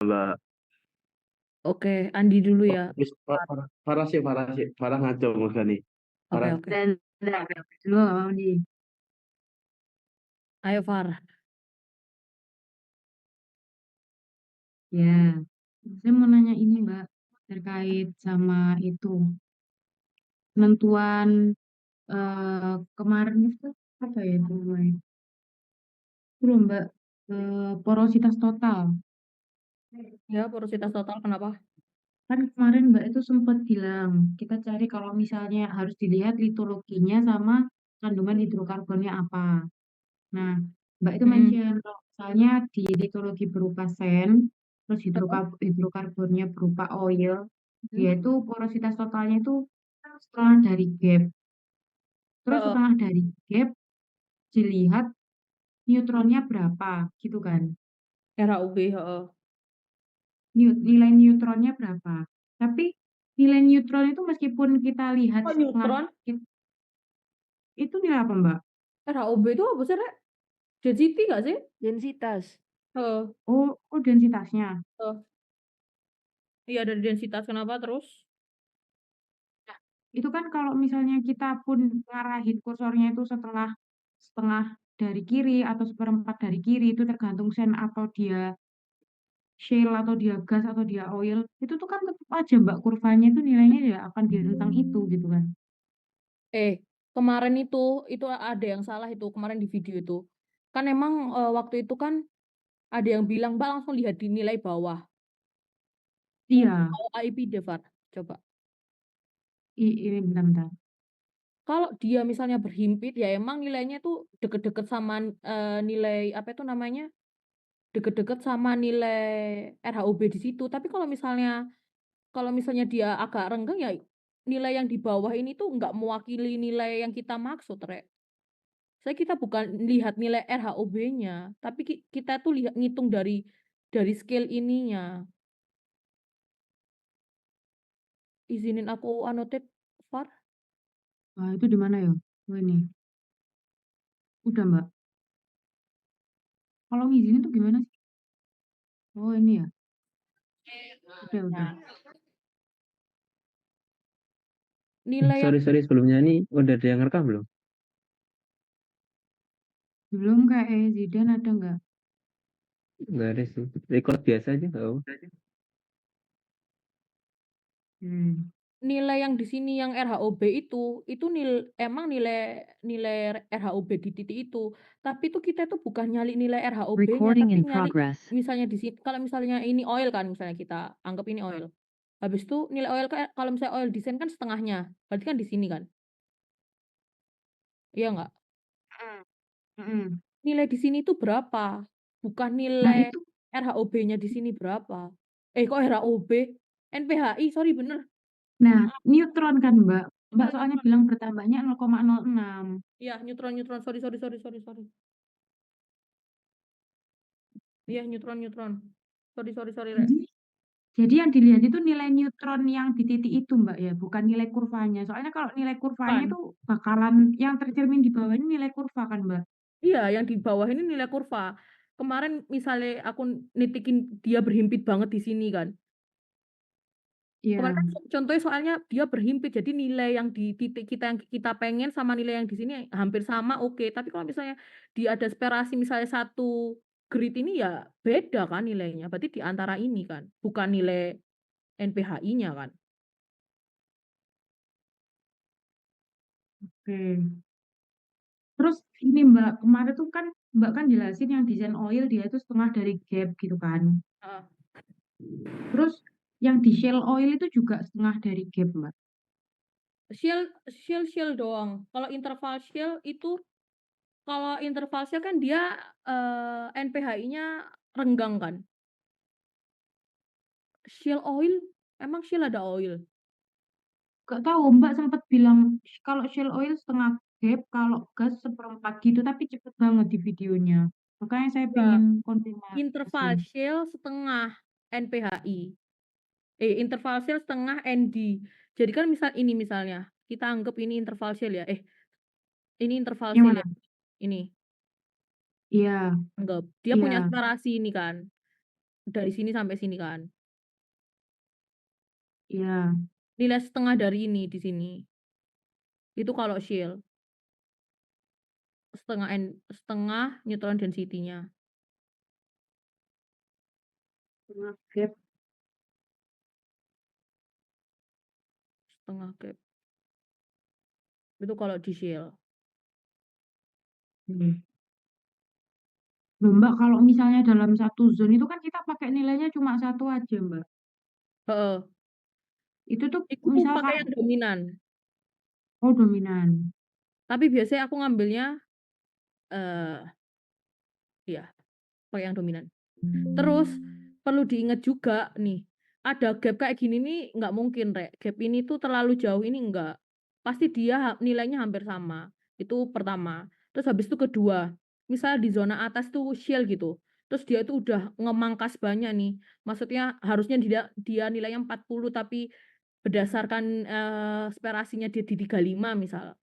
Mbak. Oke, Andi dulu Oh, ya. wis Farah ngaco nih. Oke, Farah. oke. Dan dulu mau di Ayo, Far. ya. Saya mau nanya ini Mbak terkait sama itu penentuan kemarin itu apa ya itu namanya? Itu loh, Mbak, porositas total. Ya, porositas total kenapa? Kan kemarin Mbak itu sempat bilang kita cari kalau misalnya harus dilihat litologinya sama kandungan hidrokarbonnya apa. Nah, Mbak itu Mm-mm. mention kalau misalnya di litologi berupa sen, terus Apa? hidrokarbonnya berupa oil, dia Hmm? itu porositas totalnya itu setengah dari gap. Terus Heeh, setengah dari gap dilihat neutronnya berapa, gitu kan? RAUB, heeh. Nilai neutronnya berapa? Tapi nilai neutron itu meskipun kita lihat Oh, setengah, neutron? itu nilai apa, Mbak? RAUB itu apa sih, Rek? Density nggak sih? Densitas. Heeh, Oh, densitasnya. heeh. Iya, dari densitas. Kenapa terus? Nah, itu kan kalau misalnya kita pun ngarahin kursornya itu setengah setengah dari kiri atau seperempat dari kiri itu tergantung sen atau dia shale atau dia gas atau dia oil itu tuh kan tetap aja Mbak kurvanya itu nilainya ya akan di rentang itu gitu kan. Eh, kemarin itu ada yang salah itu, kemarin di video itu. Kan emang waktu itu kan ada yang bilang, Mbak langsung lihat di nilai bawah. Iya, Mau AIP Devar, coba. ini bentar-bentar. Kalau dia misalnya berhimpit, ya emang nilainya tuh deket-deket sama nilai apa itu namanya? Deket-deket sama nilai RHOB di situ. Tapi kalau misalnya dia agak renggang ya nilai yang di bawah ini tuh nggak mewakili nilai yang kita maksud, Rek. Kita bukan lihat nilai RHOB-nya, tapi kita tuh lihat ngitung dari scale ininya. Izinin aku annotate, Far. Wah, itu di mana ya? Oh, ini. Udah, Mbak. Kalau ngizinin tuh gimana sih? Oh, ini ya. Udah. Nah, nilai yang Sorry sebelumnya ini udah ada yang rekam belum? Belum kayak Zidan ada nggak? Nggak ada sih. Record biasa aja nggak apa. Hmm. nilai yang di sini yang RHOB itu emang nilai nilai RHOB di titik itu. Tapi itu kita tuh bukan nyali nilai RHOB-nya, Recording tapi in nyali progress. misalnya di sini kalau misalnya ini oil kan, misalnya kita anggap ini oil. Habis itu nilai oil kalau misalnya oil desain kan setengahnya, berarti kan di sini kan. Iya nggak? Mm-mm. Nilai di sini tuh berapa? Bukan Nah, nilai itu. RHOB-nya di sini berapa? Kok RHOB? NPHI, sorry bener. Nah, neutron kan, Mbak. Mbak Neutron, soalnya neutron. bilang bertambahnya 0,06. Iya, neutron, neutron. Sorry, sorry, sorry, sorry, sorry. Iya, neutron, neutron. Sorry, sorry, sorry, Rek. Jadi, jadi yang dilihat itu nilai neutron yang di titik itu, Mbak ya, bukan nilai kurvanya. Soalnya kalau nilai kurvanya Kan? itu bakalan yang tercermin di bawah ini nilai kurva kan, Mbak? Iya, yang di bawah ini nilai kurva. Kemarin misalnya aku nitikin dia berhimpit banget di sini kan. Kemarin Iya. kan contohnya soalnya dia berhimpit, jadi nilai yang di titik kita yang kita pengen sama nilai yang di sini hampir sama, oke. Tapi kalau misalnya dia ada separasi misalnya satu grid ini ya beda kan nilainya. Berarti di antara ini kan, bukan nilai NPHI-nya kan. Oke. Terus ini Mbak, kemarin tuh kan Mbak kan jelasin yang desain oil dia itu setengah dari gap gitu kan. Ah. Terus yang di shale oil itu juga setengah dari gap, Mbak. Shield doang. Kalau interval shield kan dia NPHI-nya renggang kan. Shell oil, emang Shell ada oil? Gak tahu Mbak sempat bilang kalau shale oil setengah gap, kalau gas seperempat gitu, tapi cepet banget di videonya. Makanya saya Ya, pengen konfirmasi. interval Shell setengah NPHI. Interval Shell setengah ND. Jadi kan misalnya kita anggap ini interval Shell ya. Ini interval Yang Shell mana? ya. Ini Iya, anggap dia punya iya, separasi ini kan. dari sini sampai sini kan. Iya. Nilai setengah dari ini di sini. Itu kalau shale. Setengah neutron density-nya. Gap. Setengah gap. Itu kalau di shale. Loh, Mbak, kalau misalnya dalam satu zone itu kan kita pakai nilainya cuma satu aja, Mbak. Heeh. Itu tuh Itu pakai misalkan, yang dominan. oh dominan. Tapi biasanya aku ngambilnya ya pakai yang dominan. Terus perlu diingat juga nih, ada gap kayak gini nih nggak mungkin, Rek. Gap ini tuh terlalu jauh ini enggak. Pasti dia nilainya hampir sama. Itu pertama. Terus habis itu kedua, misal di zona atas tuh shale gitu. Terus dia itu udah ngemangkas banyak nih. Maksudnya harusnya dia nilainya 40 tapi berdasarkan sperasinya dia di 35 misal.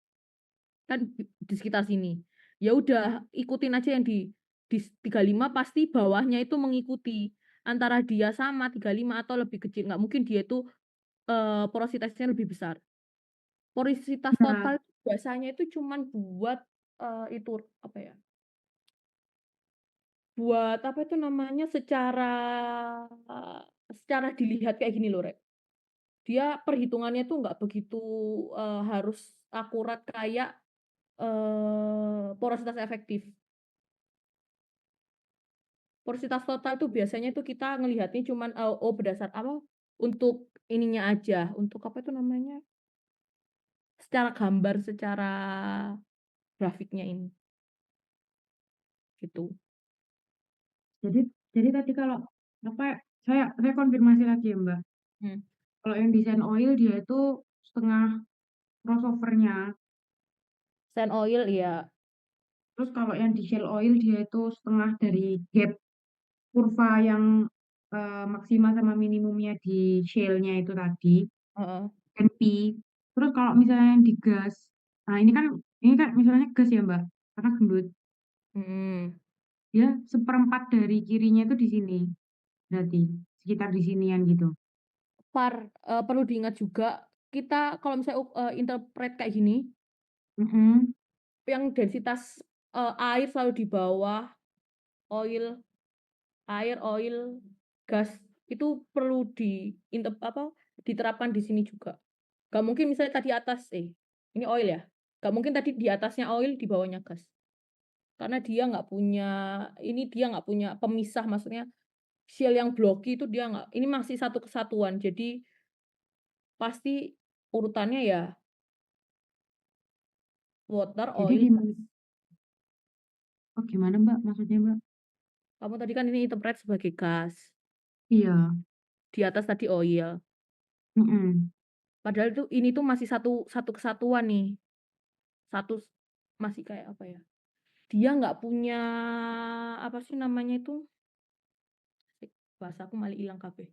Kan di sekitar sini. Ya udah ikutin aja yang di 35 pasti bawahnya itu mengikuti antara dia sama 35 atau lebih kecil. Nggak mungkin dia itu porositasnya lebih besar. Porositas Nah, total biasanya itu cuman buat itu apa ya? Buat apa itu namanya secara dilihat kayak gini loh, Rek. Dia perhitungannya tuh nggak begitu harus akurat kayak porositas efektif. Porositas total tuh biasanya tuh kita ngelihatnya cuman berdasar apa untuk ininya aja, untuk apa itu namanya? Secara gambar, secara grafiknya ini gitu. jadi jadi tadi kalau apa saya konfirmasi lagi ya, Mbak. Hmm. Kalau yang desain oil dia itu setengah crossovernya. Sand oil ya. Terus kalau yang di shale oil dia itu setengah dari gap kurva yang maksimal sama minimumnya di shale-nya itu tadi. Heeh. NP. Terus kalau misalnya yang di gas, nah ini kan misalnya gas ya Mbak, karena gendut. Mm-mm. Dia seperempat dari kirinya itu di sini, berarti sekitar di sinian gitu. Perlu diingat juga kita kalau misalnya interpret kayak gini, Mm-mm. yang densitas air selalu di bawah oil, oil, gas itu perlu diterapkan di sini juga. Gak mungkin misalnya tadi atas ini oil ya. Gak mungkin tadi di atasnya oil di bawahnya gas. Karena dia nggak punya pemisah, maksudnya shell yang blocky itu dia nggak. Ini masih satu kesatuan. Jadi pasti urutannya ya water, Jadi oil, gas. oh gimana Mbak maksudnya Mbak? Kamu tadi kan ini interpret sebagai gas. Iya. Di atas tadi oil. Mm-mm. Padahal ini tuh masih satu kesatuan nih. Satu masih kayak apa ya? Dia nggak punya apa sih namanya itu? Bahasa aku malah hilang kabeh.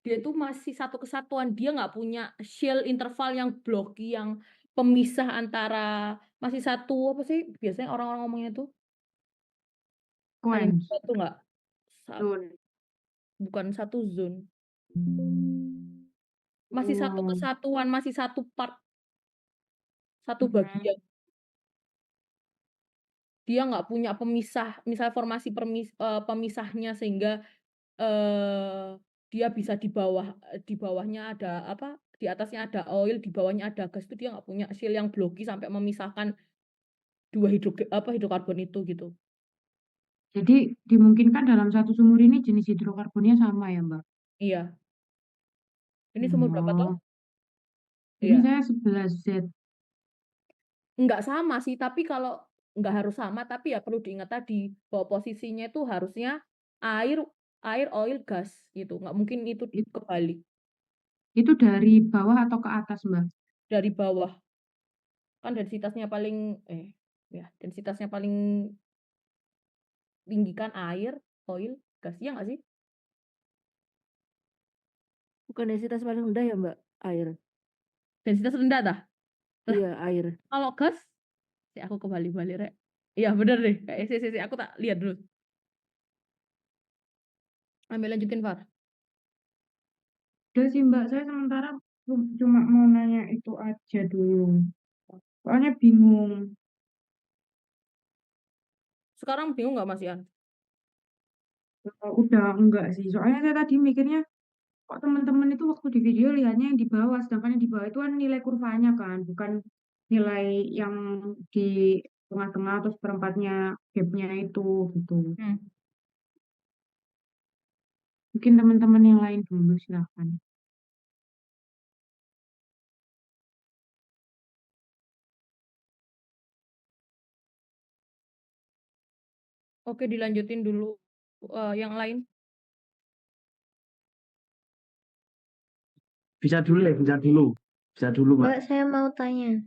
Dia itu masih satu kesatuan. Dia nggak punya shell interval yang blocky, yang pemisah antara masih satu apa sih? Biasanya orang-orang ngomongnya tuh saling Coins. satu nggak? Zone. Bukan satu zone. Masih satu Oh. kesatuan, masih satu part, satu Mm-mm. bagian. Dia nggak punya pemisah, misal formasi pemisahnya sehingga dia bisa di bawahnya ada apa? Di atasnya ada oil, di bawahnya ada gas itu dia nggak punya shell yang blocky sampai memisahkan dua hidrokarbon itu gitu. Jadi dimungkinkan dalam satu sumur ini jenis hidrokarbonnya sama ya Mbak? Iya. Ini sumur berapa toh? Oh. Ini Iya. saya 11Z. Nggak sama sih, tapi kalau nggak harus sama, tapi ya perlu diingat tadi bahwa posisinya itu harusnya air, oil, gas gitu. Nggak mungkin itu It- kebalik Itu dari bawah atau ke atas Mbak? dari bawah. Kan densitasnya paling ya densitasnya paling tinggi kan air, oil, gas. Iya nggak sih? Bukan densitas paling rendah ya Mbak? Air. Densitas rendah dah. Lah, Iya, air. kalau gas, aku kebalik-balik rek. Iya bener deh. Kayak aku tak lihat dulu. Ambil lanjutin, Far. Udah sih Mbak, saya sementara cuma mau nanya itu aja dulu. Soalnya bingung. Sekarang bingung nggak, Mas Ian? Udah enggak sih. Soalnya saya tadi mikirnya kok teman-teman itu waktu di video lihatnya yang di bawah, sedangkan yang di bawah itu kan nilai kurvanya kan, bukan nilai yang di tengah-tengah atau seperempatnya gapnya itu gitu. Mungkin teman-teman yang lain dulu silahkan. Oke, dilanjutin dulu yang lain. Bisa dulu ya, bisa dulu. Bisa dulu, Mbak. Mbak, saya mau tanya.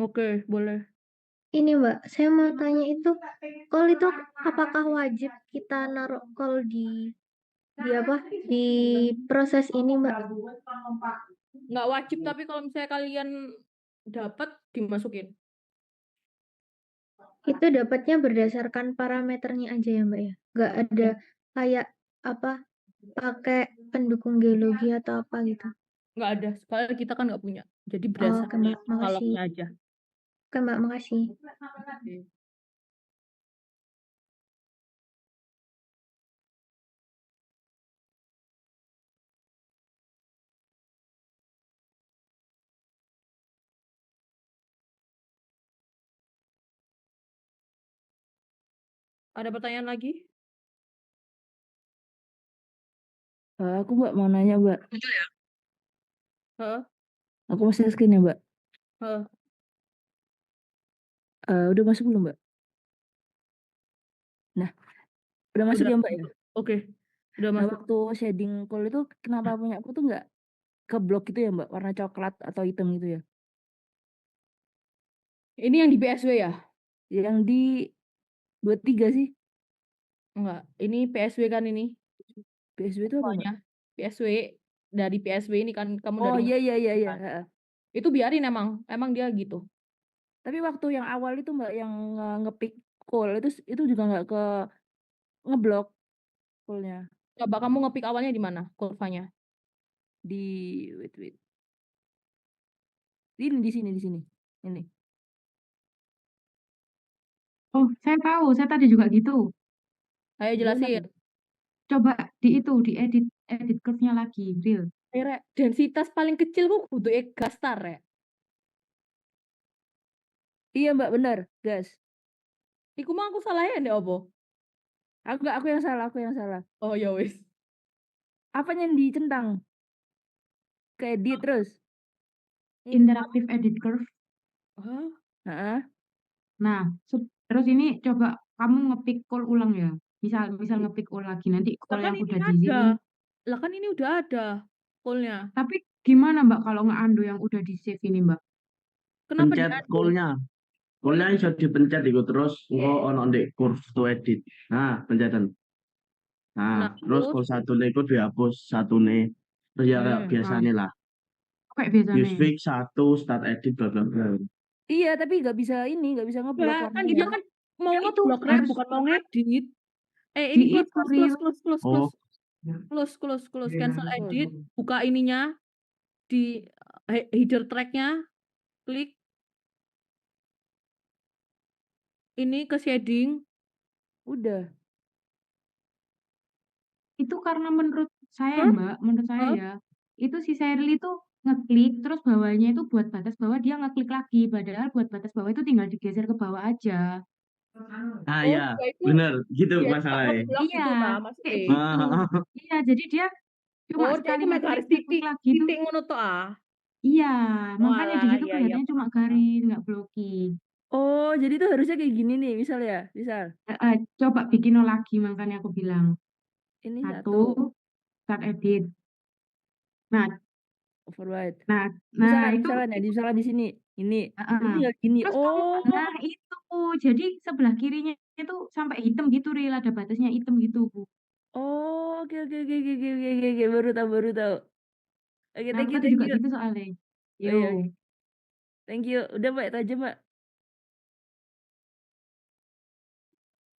Oke, boleh. Ini Mbak, saya mau tanya itu, call itu apakah wajib kita naruh call di apa? Di proses ini Mbak? Nggak wajib, tapi kalau misalnya kalian dapat, dimasukin. Itu dapatnya berdasarkan parameternya aja ya Mbak ya? Nggak ada kayak apa, pakai pendukung geologi atau apa gitu? Nggak ada, soalnya kita kan nggak punya. Jadi Oh, berdasarkan oke Mbak, makasih. katalognya aja. Oke Mbak, makasih. Oke. Ada pertanyaan lagi? Aku Mbak mau nanya Mbak. Heeh, Aku masih screen ya Mbak. heeh. Udah masuk belum Mbak? Nah, udah masuk Udah. ya Mbak ya? Oke, udah Nah, masuk. waktu shading call itu kenapa punya aku tuh nggak ke blok gitu ya Mbak? Warna coklat atau hitam gitu ya? Ini yang di PSW ya? Yang di 23 sih. Enggak, ini PSW kan ini. PSW itu apa Mbak? Pokoknya PSW, dari PSW ini kan kamu Oh dari iya iya iya iya. kan. Heeh. Itu biarin emang dia gitu. Tapi waktu yang awal itu Mbak yang nge-pick call itu juga nggak ke ngeblok callnya Coba kamu ngepick awalnya di mana kurvanya? di wait. Di sini ini. Oh, saya tahu, saya tadi juga gitu. Ayo Gimana jelasin. tuh? Coba di edit curve-nya lagi, real. Rek, densitas paling kecil kok butuh gastar ya. Iya Mbak benar, gas. Iku mah aku salahin deh opo. Aku yang salah. Oh ya wis. Apanya yang dicentang? Ke edit terus. Interactive edit curve. Hah? Heeh. Nah, terus ini coba kamu ngepick call ulang ya. Misal ngepick call lagi nanti Lah call kan yang ini udah di ada. sini. Lah kan ini udah ada call-nya. Tapi gimana Mbak kalau nge-undo yang udah di save ini Mbak? Kenapa Pencet di-undo? call-nya. Call-nya iso dipencet iku terus engko ono ndek curve to edit. Nah, pencetan. Nah, Nah, terus terus call satu iku dihapus satune. Terus ya kayak biasanya lah. Kayak biasanya. Use fix satu start edit bla bla bla. Iya, tapi nggak bisa ngeblok ya kan warnanya. dia kan mau Ya, itu ngeblok Rek, harus bukan mau ngedit. Ini di close itu real. Oh. close cancel edit, buka ininya di header track-nya, klik ini ke shading. Udah. Itu karena menurut saya Hah? Mbak, menurut saya Hah? ya, itu si Cheryl itu ngeklik terus bawahnya itu buat batas bawah dia ngeklik lagi, padahal buat batas bawah itu tinggal digeser ke bawah aja. Ah Oh, ya, dia itu bener gitu dia itu masalahnya. ngeblok Iya, gitu ta kayak maksudnya. gitu. Ah, Iya, jadi dia cuma Oh, dia sekali itu mek ngeklik garis titik lagi tuh. titik ngono to ah. Iya, makanya di Walah, situ iya kelihatannya cuma paham. garis, nggak blocking. Oh, jadi itu harusnya kayak gini nih, misal. Coba bikin lagi, makanya aku bilang. Ini Satu, satu start edit. Nah, override. nah, nah itu. Misalkan di sini. Ini. Heeh. Ini tinggal gini. Terus Oh. nah itu, jadi sebelah kirinya itu sampai hitam gitu, Ril, ada batasnya hitam gitu, Bu. Oh, oke. Baru tahu. Oke, Nah, thank aku you. tadi juga gitu soalnya. Oh, iya. Yo. Thank you. Udah Mbak, itu aja Mbak.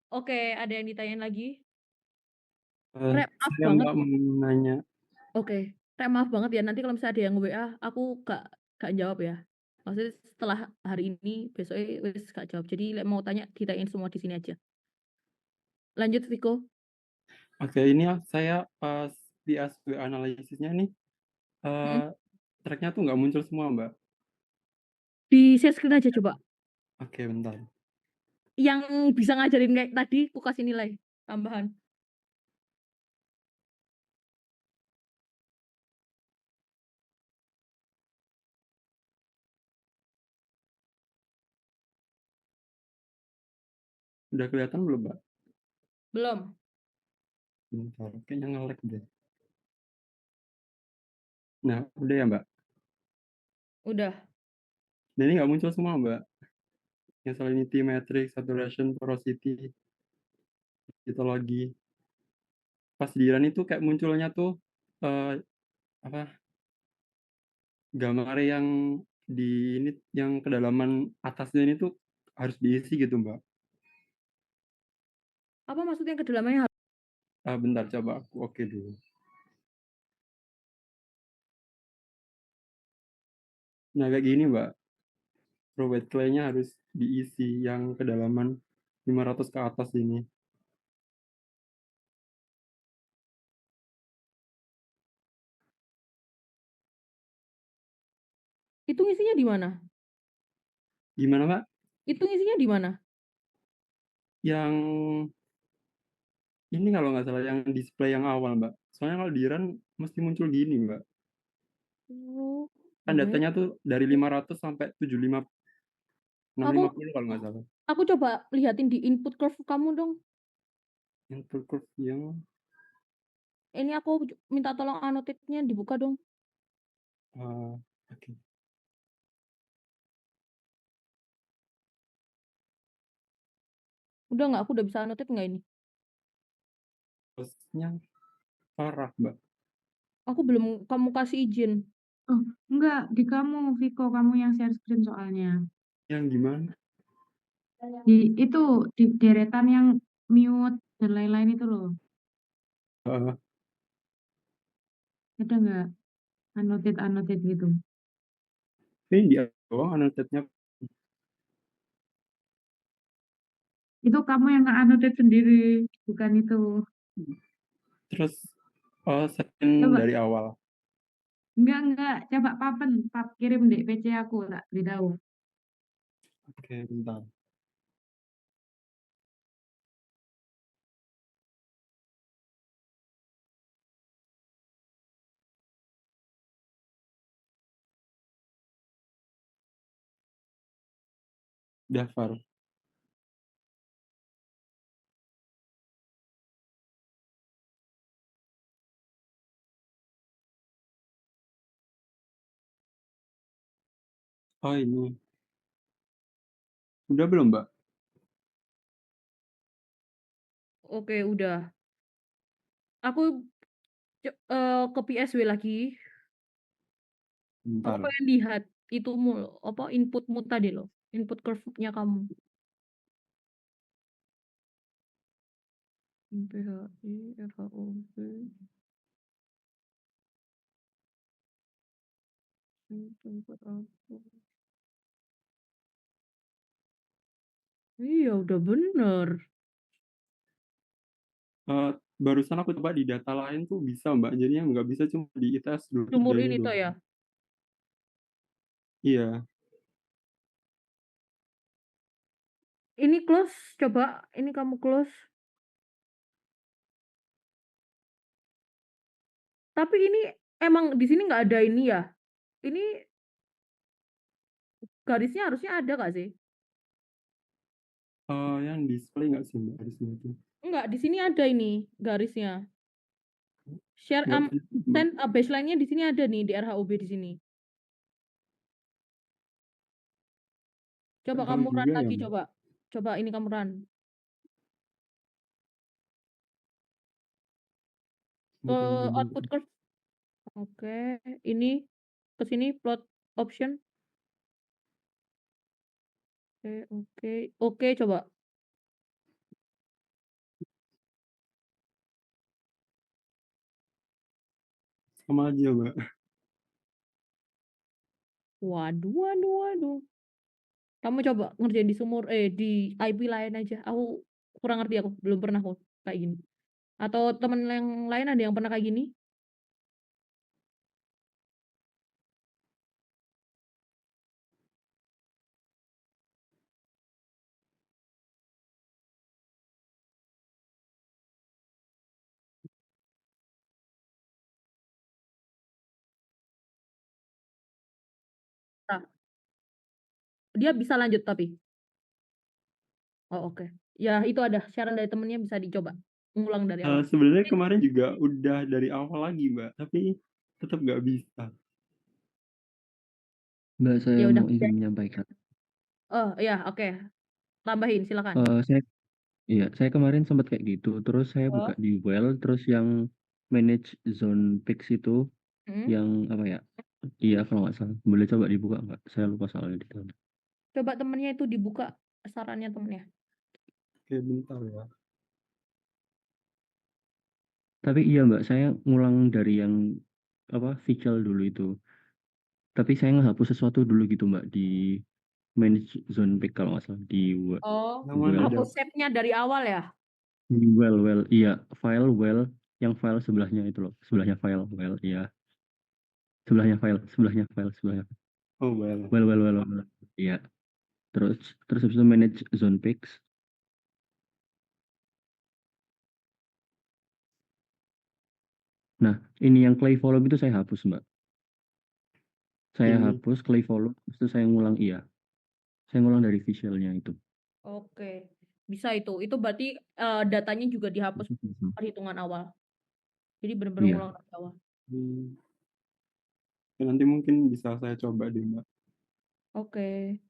Oke, ada yang ditanyain lagi? Rek, maaf Saya banget. Mbak mau nanya. Oke, Rek, maaf banget ya. Nanti kalau misalnya ada yang WA, aku gak jawab ya. Maksudnya setelah hari ini, besoknya wis gak jawab. Jadi lek mau tanya, ditanyain semua di sini aja. Lanjut, Viko. Oke, ini saya pas di ASW analisisnya nih, Mm-mm. track-nya tuh nggak muncul semua, Mbak. Di share screen aja coba. Oke, bentar. Yang bisa ngajarin kayak tadi, aku kasih nilai tambahan. Udah kelihatan belum, Mbak? Belum. Bentar, kayaknya nge-lag deh. Nah, udah ya, Mbak? Udah. Dan ini nggak muncul semua, Mbak. Yang salinity, matrix, saturation, porosity, histologi. Pas di run itu kayak munculnya tuh apa gambar yang di ini yang kedalaman atasnya ini tuh harus diisi gitu, Mbak. Apa maksudnya kedalamannya? Bentar, coba aku oke dulu. Nah, kayak gini, Mbak. Wet clay-nya harus diisi yang kedalaman 500 ke atas ini. Itu ngisinya di mana? Gimana, Mbak? Itu ngisinya di mana? Yang ini kalau nggak salah yang display yang awal, Mbak. Soalnya kalau di run mesti muncul gini, Mbak. Oh, Kan oke. datanya tuh dari 500 sampai 75 650 kalau nggak salah. Aku coba lihatin di input curve kamu dong. Input curve yang Ini aku minta tolong annotate-nya dibuka dong. oke. Udah nggak? Aku udah bisa annotate nggak ini? Terusnya parah, Mbak. Aku belum kamu kasih izin. Oh, enggak, di kamu, Viko, kamu yang share screen soalnya. Yang gimana? Itu, di deretan yang mute dan lain-lain itu loh. Uh, Ada nggak annotate gitu? ini di doang annotate-nya. Itu kamu yang nge-annotate sendiri, bukan itu. Terus second Coba. dari awal. Enggak. Coba pap kirim di PC aku, tak beritahu. Oke, bentar. Daftar. Oh, ini. Udah belum, Mbak? Oke, udah. Aku ke PSW lagi. Aku Bentar. pengen lihat itu apa inputmu tadi loh. Input curve-nya kamu. PHI, RHOB. Tempat aku. Iya, udah bener. Barusan aku coba di data lain tuh bisa, Mbak. Jadinya nggak bisa cuma di ITS dulu. Sumur ini tuh ya. Iya. Ini close, coba. Ini kamu close. Tapi ini emang di sini nggak ada ini ya. Ini garisnya harusnya ada nggak sih? Yang display nggak sih, Mbak, harusnya itu? Enggak, di sini ada ini garisnya. Share Nggak bisa, Mbak. send baseline-nya di sini ada nih di RHOB di sini. Coba Nggak tahu kamu run juga ya, lagi, Mbak. coba. Coba ini kamu run. Ke output curve. Oke, ini ke sini plot option. Oke, coba. Sama aja, Mbak. Waduh waduh waduh. Kamu coba ngerjain di IP lain aja. Aku kurang ngerti aku, belum pernah kok kayak gini. Atau temen yang lain ada yang pernah kayak gini? Nah, dia bisa lanjut tapi? Oh oke. Ya itu ada saran dari temennya bisa dicoba. Ngulang dari awal. Sebenarnya kemarin juga udah dari awal lagi, Mbak, tapi tetap nggak bisa. Mbak, Ya saya udah. mau izin menyampaikan. Oh iya oke. Tambahin silakan. Saya kemarin sempat kayak gitu. Terus saya Oh. buka di Well, terus yang manage zone picks itu, Hmm. yang apa ya? Iya kalau nggak salah. Boleh coba dibuka nggak? Saya lupa soalnya di dalam. Coba temennya itu dibuka sarannya temennya. Oke, bentar ya. Tapi iya Mbak, saya ngulang dari yang apa Fichel dulu itu. Tapi saya ngehapus sesuatu dulu gitu Mbak di manage zone pick kalau nggak salah di Oh, Yang mana Well. hapus save-nya dari awal ya? Di well, iya file well yang file sebelahnya itu loh, sebelahnya file well, iya sebelahnya file. Oh, well. Well. Iya. Terus habis itu manage zone picks. Nah, ini yang clay volume itu saya hapus, Mbak. Saya Ini. hapus clay volume, terus itu saya ngulang iya. Saya ngulang dari visualnya itu. Oke. Bisa itu. Itu berarti datanya juga dihapus perhitungan awal. Jadi benar-benar Iya. ngulang dari awal. Ya, nanti mungkin bisa saya coba deh, Mbak. Oke.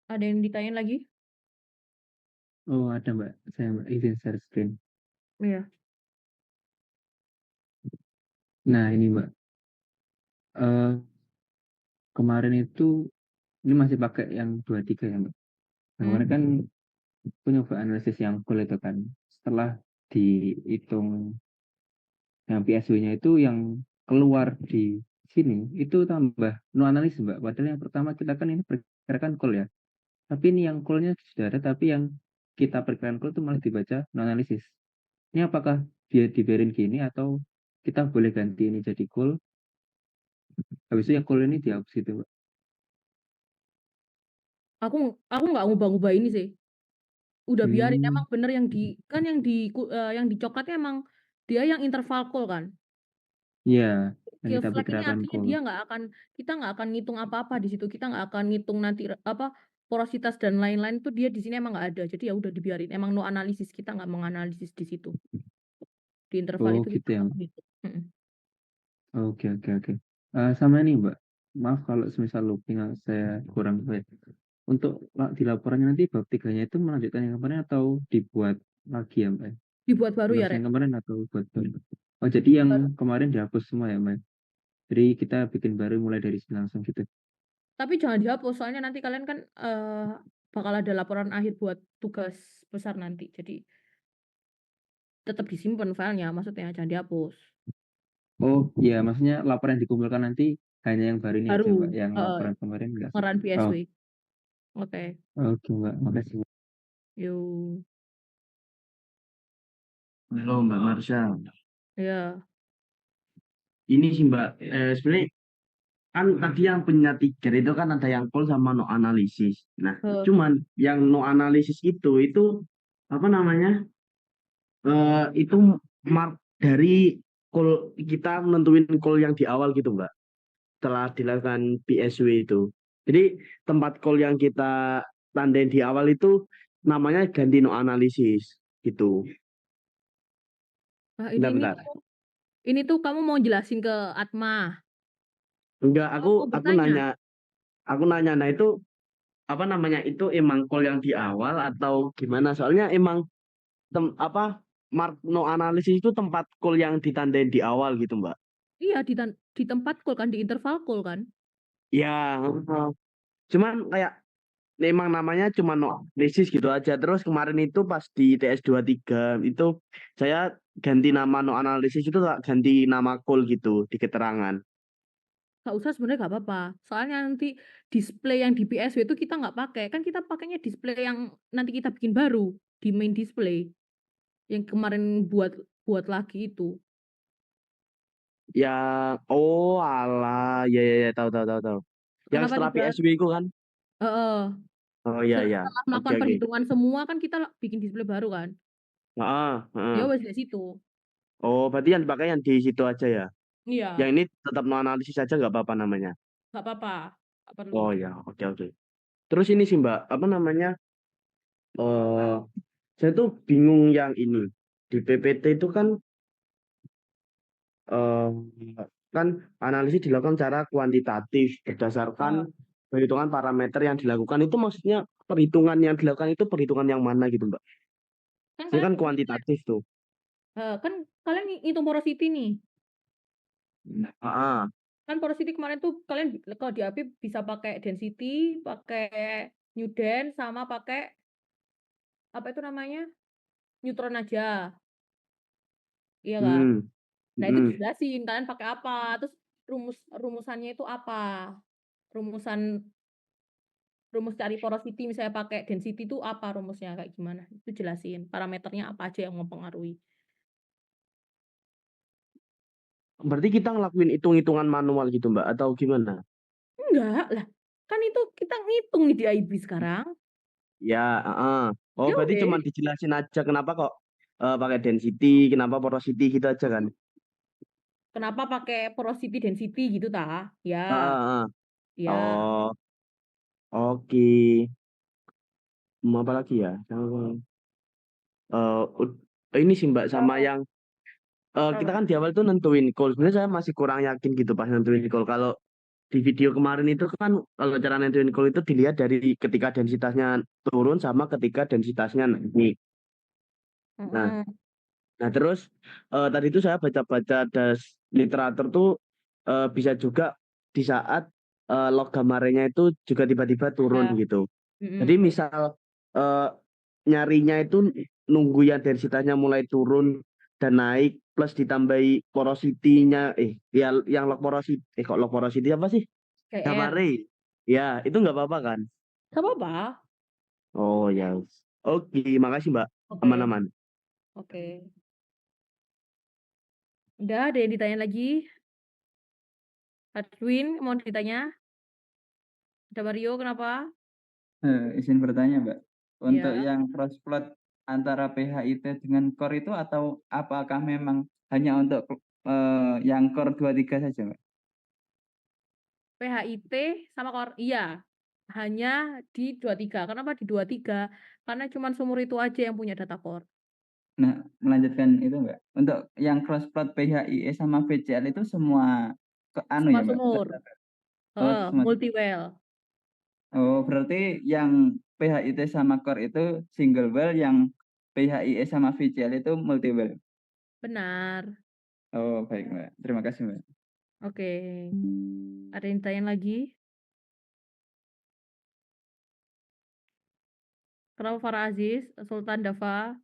Ada yang ditanyain lagi? Oh, ada Mbak. Saya izin share screen. Iya. Nah, ini Mbak. Kemarin itu ini masih pakai yang 23 ya, Mbak. Nah, kemarin kan punya analisis yang full itu kan. Setelah dihitung yang PSW-nya itu yang keluar di sini itu tambah no analis Mbak. Padahal yang pertama kita kan ini perkirakan call ya. Tapi ini yang call-nya sudah ada, tapi yang kita perkirakan call itu malah dibaca no analisis. Ini apakah dia dibiarin gini atau kita boleh ganti ini jadi call? Habis itu yang call ini dihapus gitu Mbak. Aku nggak ngubah-ngubah ini sih. Udah biarin emang bener yang dicoklatnya emang dia yang interval call kan. Iya, yang Kill kita flag ini perkirakan artinya call. kita nggak akan ngitung apa-apa di situ. Kita nggak akan ngitung nanti porositas dan lain-lain itu dia di sini emang nggak ada. Jadi ya udah dibiarin. Emang no analisis, kita nggak menganalisis di situ. Di interval Oh itu gitu kita ya. nggak menghitung. Oke. Sama nih Mbak, maaf kalau semisal looping saya kurang baik. Untuk di laporannya nanti bab 3-nya itu melanjutkan yang kemarin atau dibuat lagi ya Mbak? Dibuat baru ya, Versi Rek? yang kemarin atau buat baru? Oh jadi yang kemarin dihapus semua ya Mbak? Jadi kita bikin baru mulai dari sini langsung gitu. Tapi jangan dihapus, soalnya nanti kalian kan bakal ada laporan akhir buat tugas besar nanti. Jadi tetap disimpan filenya, maksudnya jangan dihapus. Oh iya, maksudnya laporan yang dikumpulkan nanti hanya yang baru ini aja Mbak, yang laporan kemarin enggak? Ngeran PSW. Oke. Oke Mbak, makasih Mbak. Yuk. Halo Mbak Marsha. Ya. Ini sih Mbak, sebenarnya kan tadi yang punya tiga itu kan ada yang call sama no analisis. Nah, cuman yang no analisis itu apa namanya? Itu mark dari call kita menentuin call yang di awal gitu Mbak. Setelah dilakukan PSW itu. Jadi tempat call yang kita tandain di awal itu namanya ganti no analisis gitu. Nah, Bentar. ini tuh kamu mau jelasin ke Atma? Enggak, aku nanya, nah itu apa namanya, itu emang call yang di awal atau gimana? Soalnya emang mark no analisis itu tempat call yang ditandain di awal gitu Mbak. Iya, di tempat call kan, di interval call kan. Ya, cuman kayak memang namanya cuma analisis gitu aja. Terus kemarin itu pas di TS 23 itu saya ganti nama no analisis itu tak ganti nama call gitu di keterangan. Nggak usah sebenarnya nggak apa-apa. Soalnya nanti display yang di PSW itu kita nggak pakai. Kan kita pakainya display yang nanti kita bikin baru di main display. Yang kemarin buat lagi itu. Yang oh alah ya tahu. Yang Kenapa setelah tidak? PSW itu kan. Heeh. Oh iya. Setelah Oke melakukan oke. perhitungan semua kan kita bikin display baru kan. Ya Heeh. wes di situ. Oh berarti yang dipakai yang di situ aja ya. Yang Iya, ini tetap no analisis aja nggak apa-apa namanya. nggak apa-apa. Nggak perlu. Oh ya oke. Terus ini sih Mbak apa namanya? eh saya tuh bingung yang ini di PPT itu kan eh, kan analisis dilakukan secara kuantitatif berdasarkan Oh, perhitungan parameter yang dilakukan itu maksudnya perhitungan yang dilakukan itu perhitungan yang mana gitu Mbak? kan Ini kan kalian kuantitatif tuh. kan kalian ngitung porosity nih. Ah, Kan porosity kemarin tuh kalian kalau di AP bisa pakai density, pakai Newden, sama pakai apa itu namanya neutron aja, iya kan? hmm, Nah itu hmm. dijelasin kalian pakai apa, terus rumusannya itu apa, rumusan rumus cari porosity misalnya pakai density itu apa rumusnya kayak gimana? Itu jelasin parameternya apa aja yang mempengaruhi. Berarti kita ngelakuin hitung-hitungan manual gitu Mbak atau gimana? Enggak lah, kan itu kita ngitung nih di IB sekarang. Ya, oh Ya berarti cuma weh, dijelasin aja kenapa kok pakai density, kenapa porosity gitu aja kan? kenapa pakai porosity density gitu ta? Ya, Ah, ya. oh, oke. Mau apa lagi ya? Ini sih Mbak sama yang kita kan di awal tuh nentuin call. Sebenarnya saya masih kurang yakin gitu pas nentuin call. Kalau di video kemarin itu kan kalau cara nentuin call itu dilihat dari ketika densitasnya turun sama ketika densitasnya naik. Nah, Heeh. nah terus tadi itu saya baca-baca literatur tuh bisa juga di saat log gambarnya itu juga tiba-tiba turun Ya. gitu. Jadi Mm-mm. misal eh, nyarinya itu nunggu yang densitasnya mulai turun dan naik plus ditambahi porosity-nya ya yang log porosity kok log porosity apa sih? KR. Gamare. Ya, itu nggak apa-apa kan? Gak apa-apa. Oh ya. Oke, makasih Mbak. Oke, Aman-aman. oke. Udah, ada yang ditanya lagi? Edwin, mau ditanya? Ada Mario, kenapa? Izin bertanya, Mbak. Untuk Ya, yang cross plot antara PHIT dengan core itu atau apakah memang hanya untuk yang core 23 saja, Mbak? PHIT sama iya. Hanya di 23. Kenapa di 23? Karena cuma sumur itu aja yang punya data core. Nah, melanjutkan itu, Mbak. Untuk yang cross plot PHIE sama VCL itu semua anu Semua ya, Mbak? sumur. Oh, semua. Multi well. Oh, berarti yang PHIT sama core itu single well, yang PHIE sama VCL itu multi well. Benar. Oh, baik, Mbak. Terima kasih, Mbak. Oke. Ada yang ditanya lagi? Kenapa Farah Aziz, Sultan Dava?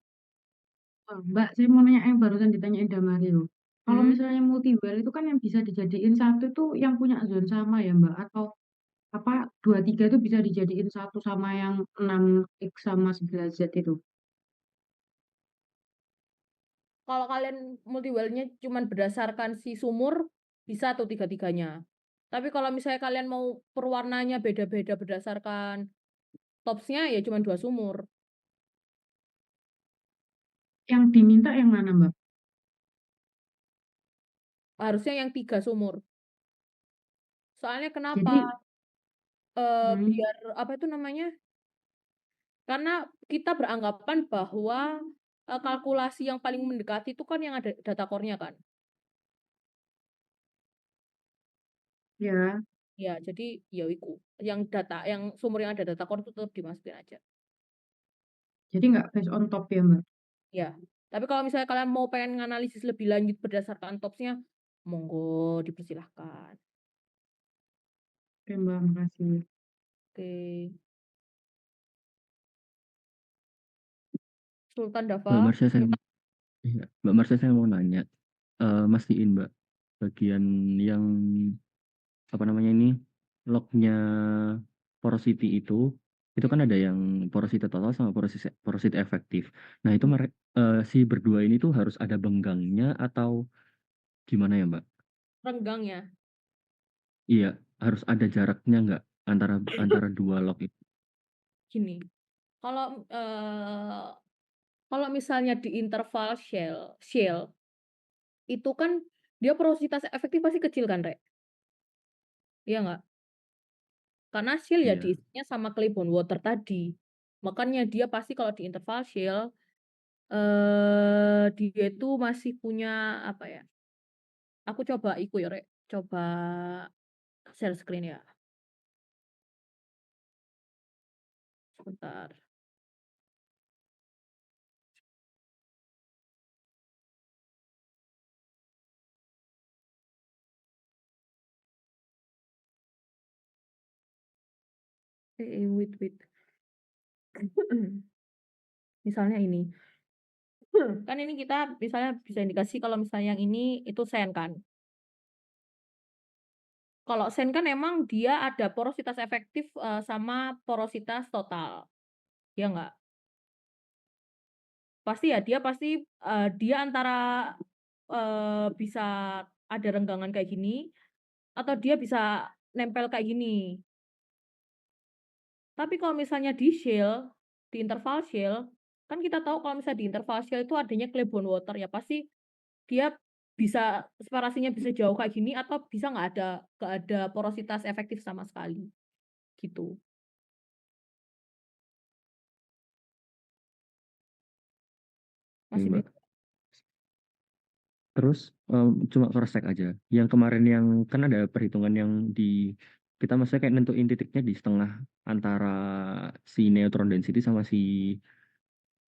Oh, Mbak, saya mau nanya yang barusan ditanyain Damario. Kalau Hmm? misalnya multiwell itu kan yang bisa dijadiin satu tuh yang punya zone sama ya Mbak? Atau apa 23 itu bisa dijadiin satu sama yang 6X sama 11Z itu? Kalau kalian multi-well-nya cuma berdasarkan si sumur, bisa tuh tiga-tiganya. Tapi kalau misalnya kalian mau perwarnanya beda-beda berdasarkan topsnya, ya cuma 2 sumur. Yang diminta yang mana Mbak? Harusnya yang 3 sumur. Soalnya kenapa? Jadi, hmm, Biar apa itu namanya? Karena kita beranggapan bahwa kalkulasi yang paling mendekati itu kan yang ada data core-nya kan. ya, Ya, jadi ya itu. Yang sumur yang ada data core itu tetap dimasukin aja. jadi nggak based on top ya Mbak? Ya. Tapi kalau misalnya kalian mau pengen nganalisis lebih lanjut berdasarkan topsnya, monggo dipersilahkan. Oke Mbak, makasih. Oke. Sultan Mbak Dava. Marsha saya iya, Mbak Marsha saya mau nanya, mastiin Mbak bagian yang apa namanya ini lognya porosity itu kan ada yang porosity total sama porosity efektif. Nah itu si berdua ini tuh harus ada benggangnya atau gimana ya Mbak? Renggang ya. Iya, harus ada jaraknya nggak antara dua log itu? Gini, kalau kalau misalnya di interval shell itu kan dia porositas efektif pasti kecil kan, Rek? Iya nggak? Karena shell ya Iya. diisinya sama clay bond water tadi. Makanya dia pasti kalau di interval shell dia itu masih punya apa ya? Aku coba ya, Rek. Coba share screen ya. Sebentar. Wait. Misalnya ini. Kan ini kita misalnya bisa indikasi kalau misalnya yang ini itu sen kan. Kalau sen kan emang dia ada porositas efektif sama porositas total. Ya nggak? Pasti ya, dia antara bisa ada renggangan kayak gini, atau dia bisa nempel kayak gini. Tapi kalau misalnya di shell, di interval shell, kan kita tahu kalau misalnya di interval shell itu adanya clay bond water ya, pasti dia bisa separasinya bisa jauh kayak gini atau bisa nggak ada porositas efektif sama sekali gitu. Oke, Masih Mbak. beda. Terus cuma cross check aja. Yang kemarin yang kan ada perhitungan yang kita maksudnya kayak nentuin titiknya di setengah antara si neutron density sama si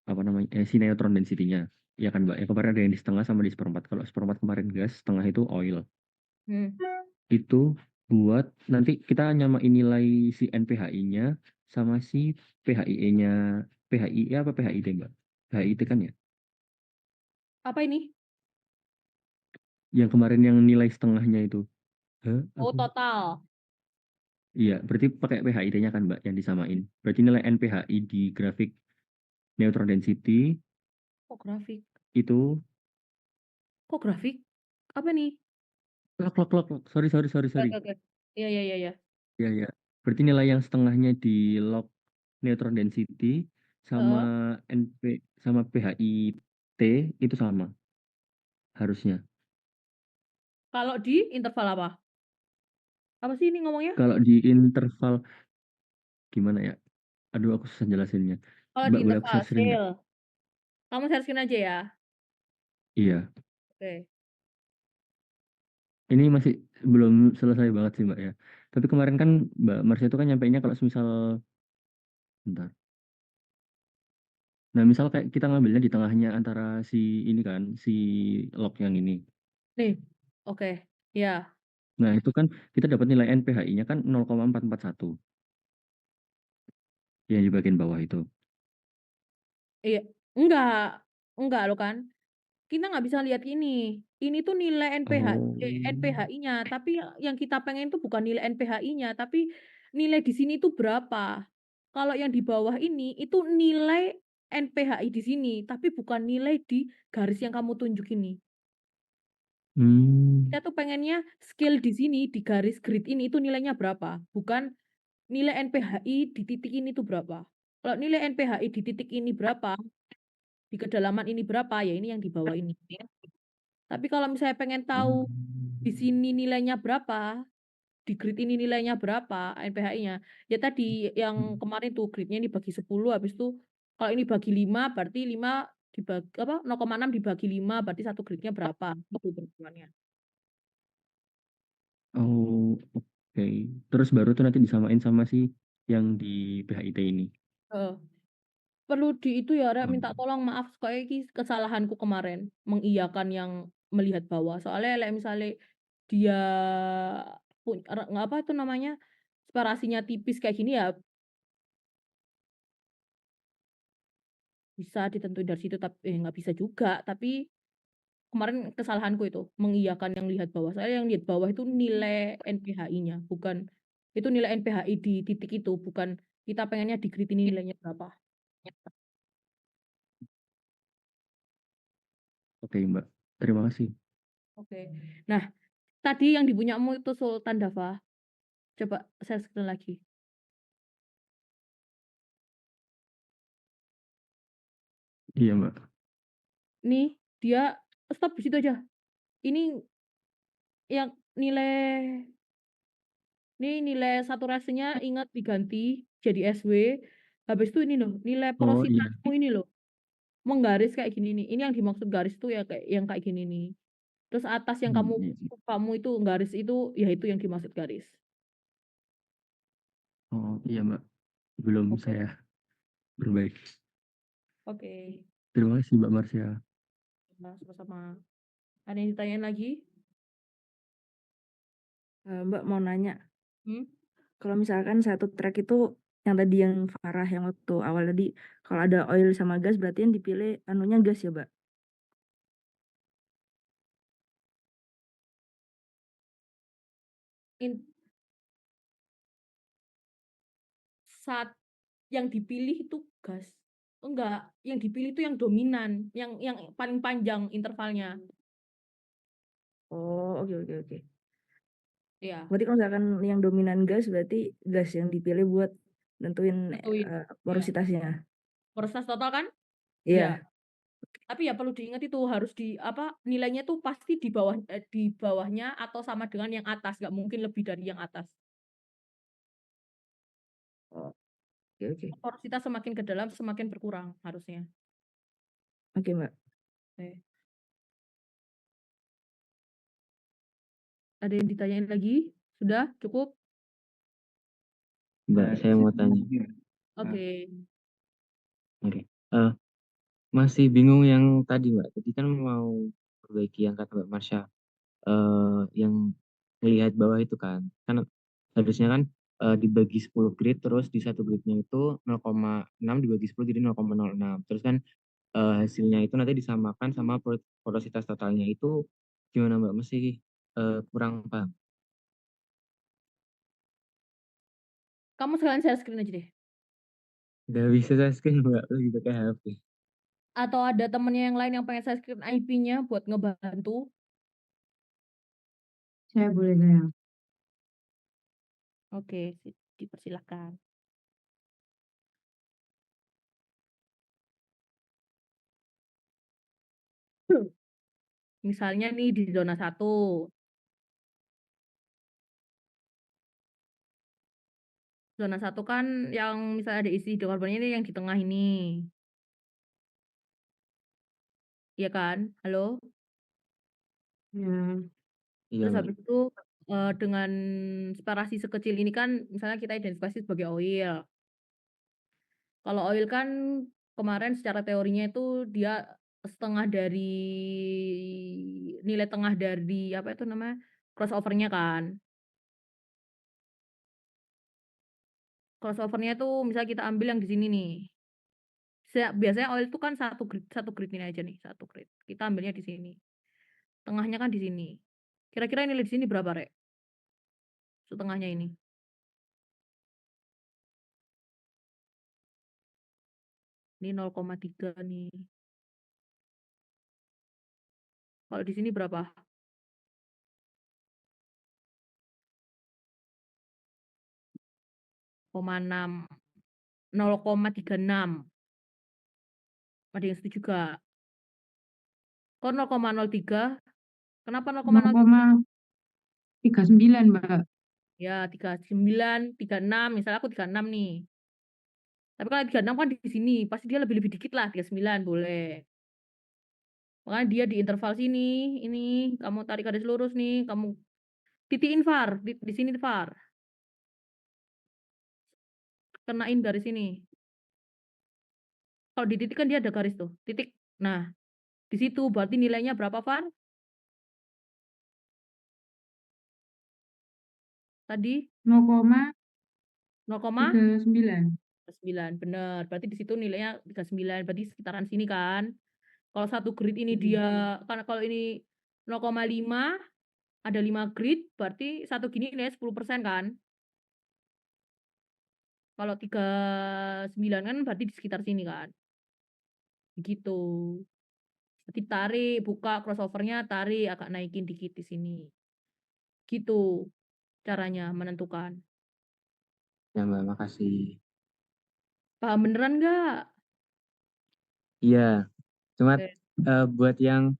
apa namanya si neutron density-nya. Ya kan Mbak. Yang kemarin ada yang di setengah sama di seperempat. Kalau seperempat kemarin gas, setengah itu oil. Itu buat nanti kita nyamain nilai si NPHI-nya sama si PHIE-nya. PHIE apa PHID Mbak? PHID kan ya? Apa ini? Yang kemarin yang nilai setengahnya itu. Oh, total. Iya, berarti pakai PHID-nya kan Mbak yang disamain. Berarti nilai NPHI di grafik neutron density Kok grafik? itu Kok grafik? Apa nih? log. Sorry. Oke. Iya. Iya, iya. Berarti nilai yang setengahnya di log neutron density sama sama PHIT itu sama harusnya. Kalau di interval apa? Apa sih ini ngomongnya? Kalau di interval gimana ya? Aduh, aku susah jelasinnya. Kalau Mbak di boleh aku interval share screen nggak? shell. Kamu share screen aja ya. Iya. Oke. Ini masih belum selesai banget sih Mbak ya. Tapi kemarin kan Mbak Marsha itu kan nyampeinnya kalau misal bentar. Nah, misal kayak kita ngambilnya di tengahnya antara si ini kan, si log yang ini. Nih. Oke. Ya. Nah, itu kan kita dapat nilai NPHI-nya kan 0,441. Yang di bagian bawah itu. Iya. Enggak lo kan. Kita nggak bisa lihat ini. Ini tuh nilai NPHI-nya, tapi yang kita pengen tuh bukan nilai NPHI-nya, tapi nilai di sini tuh berapa. Kalau yang di bawah ini itu nilai NPHI di sini, tapi bukan nilai di garis yang kamu tunjuk ini. Kita tuh pengennya skill di sini, di garis grid ini itu nilainya berapa, bukan nilai NPHI di titik ini tuh berapa. Kalau nilai NPHI di titik ini berapa, di kedalaman ini berapa, ya ini yang di bawah ini. Tapi kalau misalnya pengen tahu di sini nilainya berapa, di grid ini nilainya berapa NPHI-nya, ya tadi yang kemarin tuh gridnya ini bagi 10, habis itu kalau ini bagi 5, berarti 5 dibagi 0,6 dibagi 5, berarti satu gridnya berapa, itu bentukannya. Oh, oke. Terus baru tuh nanti disamain sama si yang di PHIT ini. Perlu di itu ya, Rek, minta tolong maaf kayak ini kesalahanku kemarin mengiyakan yang melihat bawah. Soalnya misalnya dia punya apa itu namanya separasinya tipis kayak gini ya bisa ditentuin dari situ, tapi nggak bisa juga. Tapi kemarin kesalahanku itu mengiyakan yang lihat bawah. Saya yang lihat bawah itu nilai NPHI-nya, bukan itu nilai NPHI di titik itu, bukan kita pengennya di-grid ini nilainya berapa. Oke, Mbak. Terima kasih. Oke. Nah, tadi yang dipunyamu itu Sultan Dava. Coba saya screen lagi. Iya, Mbak. Nih, dia stop di situ aja. Ini yang nilai saturasinya ingat diganti jadi SW. Habis itu ini loh, nilai Oh iya. porositasmu ini loh. Menggaris kayak gini nih. Ini yang dimaksud garis tuh ya kayak yang kayak gini nih. Terus atas yang kamu itu garis itu ya itu yang dimaksud garis. Oh iya, Mbak. Belum saya berbaik. Oke. Terima kasih, Mbak Marsha. Nah, sama-sama. Ada yang ditanyain lagi? Mbak mau nanya, Kalau misalkan satu track itu yang tadi yang Farah yang waktu awal tadi, kalau ada oil sama gas berarti yang dipilih anunya gas ya, Mbak? Saat yang dipilih itu gas. Enggak, yang dipilih itu yang dominan, yang paling panjang intervalnya. Oh, oke. Iya. Berarti kalau misalkan yang dominan gas berarti gas yang dipilih buat nentuin porositasnya. Porositas total kan? Iya. Tapi ya perlu diingat itu harus nilainya tuh pasti di bawahnya atau sama dengan yang atas, nggak mungkin lebih dari yang atas. Oke. Porositas semakin ke dalam semakin berkurang harusnya. Oke, Mbak. Oke. Ada yang ditanyain lagi? Sudah cukup? Mbak, saya mau tanya. Oke. Oke. Masih bingung yang tadi, Mbak. Tadi kan mau perbaiki yang kata Mbak Marsha, yang melihat bawah itu kan harusnya kan dibagi 10 grid, terus di satu gridnya itu 0,6 dibagi 10 jadi 0,06. Terus kan hasilnya itu nanti disamakan sama porositas totalnya. Itu gimana, Mbak? Masih kurang paham. Kamu sekalian share screen aja deh. Nggak bisa saya screen, Mbak. Lagi pakai HP. Atau ada temennya yang lain yang pengen share screen IP-nya buat ngebantu? Saya boleh saya. Oke, dipersilakan. Misalnya nih di zona 1. Zona 1 kan yang misalnya ada isi hidrokarbonnya ini yang di tengah ini. Iya kan? Halo? Ya. Terus habis itu dengan separasi sekecil ini kan misalnya kita identifikasi sebagai oil. Kalau oil kan kemarin secara teorinya itu dia setengah dari nilai tengah dari apa itu namanya crossover-nya kan. Crossover-nya itu misalnya kita ambil yang di sini nih. Biasanya oil itu kan satu grid ini aja nih, satu grid. Kita ambilnya di sini. Tengahnya kan di sini. Kira-kira nilai di sini berapa, Rek? Setengahnya ini. Ini 0,3 nih. Kalau di sini berapa? 0,36. Ada yang setuju juga? Kok 0,03? Kenapa 0,03? 0,39, Mbak. Ya, 39, 36. Misalnya aku 36 nih. Tapi kalau 36 kan di sini, pasti dia lebih dikit lah, 39 boleh. Makanya dia di interval sini, ini kamu tarik garis lurus nih, kamu titikin VAR, di sini VAR. Kenain garis ini. Kalau di titik kan dia ada garis tuh, titik. Nah, di situ berarti nilainya berapa VAR? Tadi 0,39. 9, bener. Berarti di situ nilainya 39, berarti sekitaran sini kan. Kalau satu grid ini dia, karena kalau ini 0,5, ada 5 grid, berarti satu gini nilainya 10% kan. Kalau 39 kan berarti di sekitar sini kan. Begitu. Jadi tarik, buka crossovernya, tarik, agak naikin dikit di sini. Gitu caranya menentukan. Ya Mbak, makasih. Paham beneran nggak? Iya, cuma Oke. buat yang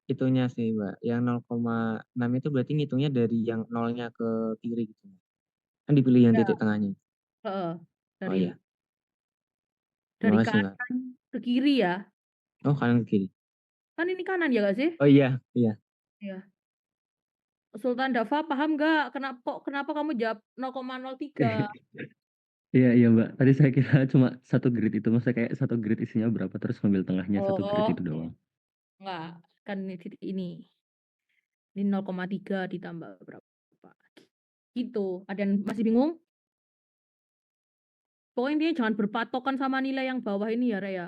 itunya sih Mbak, yang 0,6 itu berarti ngitungnya dari yang nolnya ke kiri gitu. Kan dipilih yang Ya, titik tengahnya. heeh. Oh Dari iya, terima kasih Mbak. kanan ke kiri ya. Oh kanan ke kiri. Kan ini kanan ya nggak sih? Oh iya, iya. Iya. Sultan Dafa paham nggak kenapa kamu jawab 0,03? Iya Mbak. Tadi saya kira cuma satu grid itu, maksudnya kayak satu grid isinya berapa terus ngambil tengahnya satu grid Oh, itu doang. enggak. Kan ini titik ini. Ini 0,3 ditambah berapa? Gitu. Ada yang masih bingung? Pokoknya intinya jangan berpatokan sama nilai yang bawah ini ya, Raya.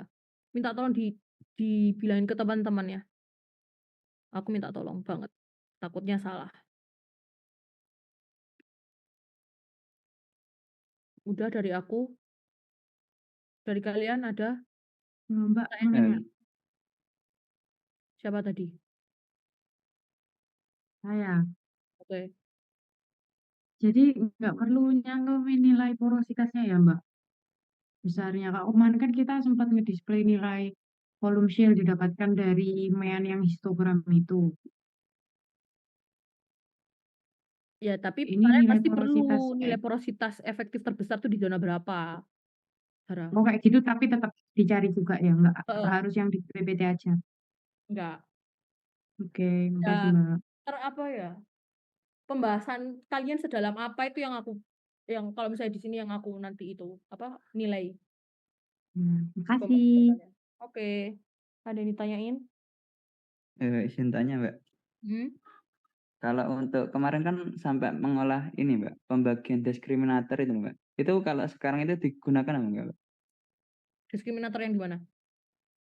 Minta tolong dibilangin ke teman-teman ya. Aku minta tolong banget. Takutnya salah. Udah dari aku. Dari kalian ada? Mbak, Pertanyaan? Siapa tadi? saya. Oke. Jadi nggak perlu nyantumin nilai porositasnya ya, Mbak. Besarnya. Kalau kemarin kan kita sempat ngedisplay nilai volume shell didapatkan dari mean yang histogram itu. Ya, tapi Ini kalian nilai pasti porositas perlu nilai porositas efektif terbesar tuh di zona berapa? Sarah? oh kayak gitu, tapi tetap dicari juga ya, nggak Heeh. harus yang di PPT aja. Enggak. Oke, makasih Ya, Mbak. apa ya? Pembahasan kalian sedalam apa itu yang kalau misalnya di sini yang aku nanti itu apa nilai Makasih. kalian. Oke. Ada yang ditanyain? Izin tanya Mbak. Hmm? Kalau untuk kemarin kan sampai mengolah ini Mbak, pembagian diskriminator itu Mbak. Itu kalau sekarang itu digunakan apa enggak Mbak? Diskriminator yang gimana?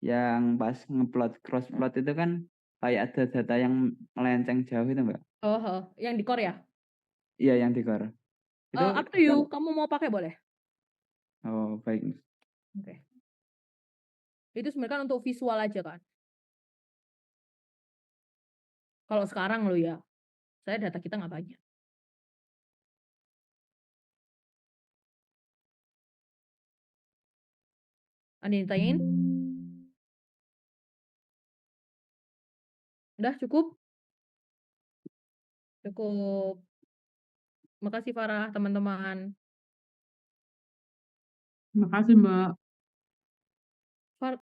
Yang pas ngeplot cross plot itu kan kayak ada data yang melenceng jauh itu Mbak. Oh, yang di core ya? Iya yang di core. Itu Up to you. Kamu mau pakai boleh. oh baik. Oke. Itu sebenarnya kan untuk visual aja kan. Kalau sekarang lo ya, saya data kita nggak banyak. Ada yang ditanyain? Udah cukup? Cukup. Makasih Farah, teman-teman. Makasih Mbak.